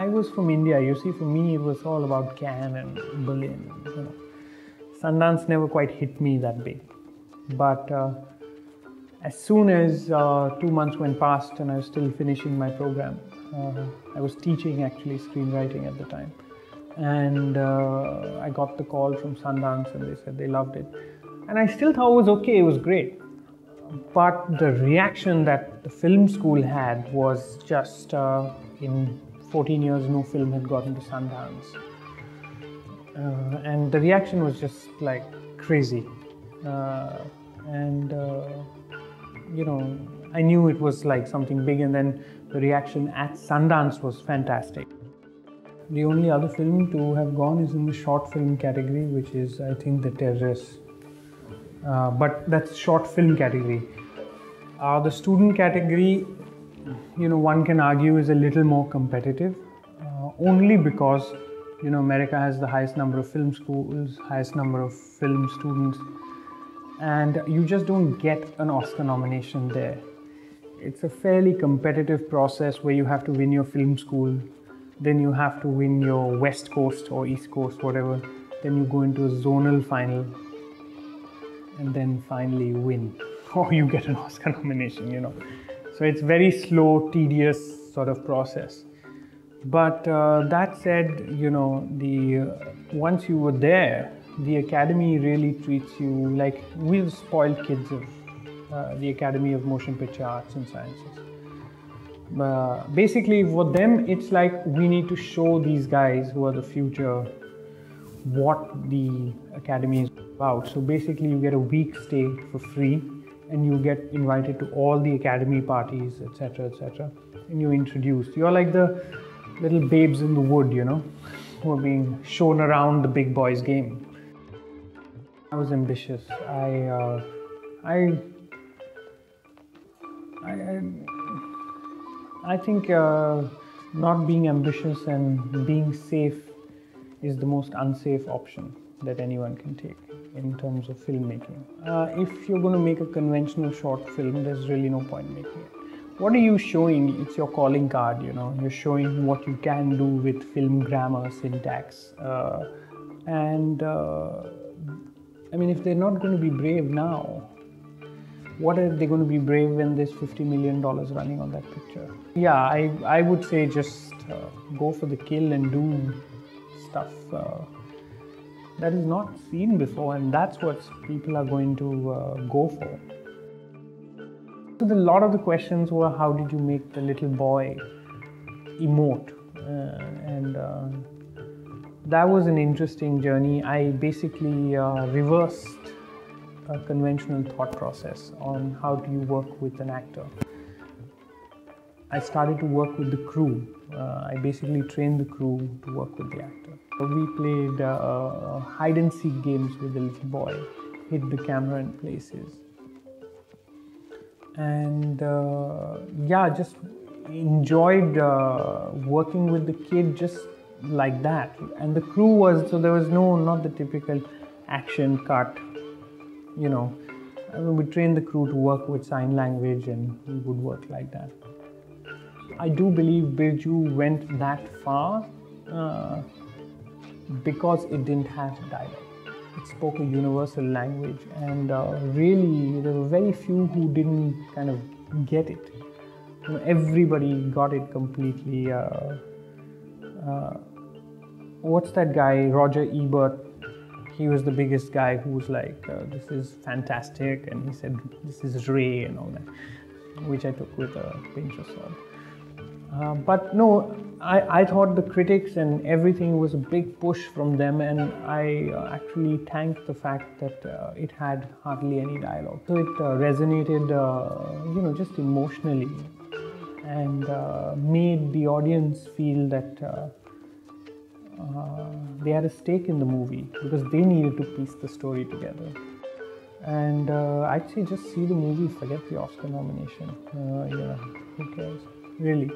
I was from India. You see, for me, it was all about Cannes and Berlin. Sundance never quite hit me that big. But as soon as 2 months went past and I was still finishing my program, I was teaching actually screenwriting at the time. And I got the call from Sundance and they said they loved it. And I still thought it was okay, it was great. But the reaction that the film school had was just in 14 years, no film had gotten to Sundance. And the reaction was just like crazy. I knew it was like something big, and then the reaction at Sundance was fantastic. The only other film to have gone is in the short film category, which is, I think, The Terrace. But that's short film category. The student category, one can argue is a little more competitive, only because, America has the highest number of film schools, highest number of film students, and you just don't get an Oscar nomination there. It's a fairly competitive process where you have to win your film school, then you have to win your West Coast or East Coast, whatever, then you go into a zonal final, and then finally win, or you get an Oscar nomination, So it's very slow, tedious sort of process. But that said, once you were there, the Academy really treats you like we're the spoiled kids of the Academy of Motion Picture Arts and Sciences. Basically, for them, it's like we need to show these guys who are the future what the Academy is about. So basically, you get a week stay for free, and you get invited to all the Academy parties, etc., etc., and you're introduced. You're like the little babes in the wood, who are being shown around the big boys' game. I was ambitious. I think not being ambitious and being safe is the most unsafe option that anyone can take in terms of filmmaking. If you're going to make a conventional short film, there's really no point making it. What are you showing? It's your calling card, You're showing what you can do with film grammar, syntax. If they're not going to be brave now, what are they going to be brave when there's $50 million running on that picture? Yeah, I would say just go for the kill and do stuff that is not seen before, and that's what people are going to go for. So a lot of the questions were, how did you make the little boy emote? That was an interesting journey. I basically reversed a conventional thought process on how do you work with an actor. I started to work with the crew. I basically trained the crew to work with the actor. We played hide and seek games with the little boy, hid the camera in places. And just enjoyed working with the kid just like that. And the crew was, so there was not the typical action cut, we trained the crew to work with sign language, and we would work like that. I do believe Birju went that far because it didn't have dialogue. It spoke a universal language, and really there were very few who didn't kind of get it. Everybody got it completely. What's that guy, Roger Ebert? He was the biggest guy who was like, this is fantastic, and he said, this is Ray and all that, which I took with a pinch of salt. But no, I thought the critics and everything was a big push from them, and I actually thanked the fact that it had hardly any dialogue. So it resonated, just emotionally, and made the audience feel that they had a stake in the movie because they needed to piece the story together. And I'd say just see the movie, forget the Oscar nomination. Who cares, really.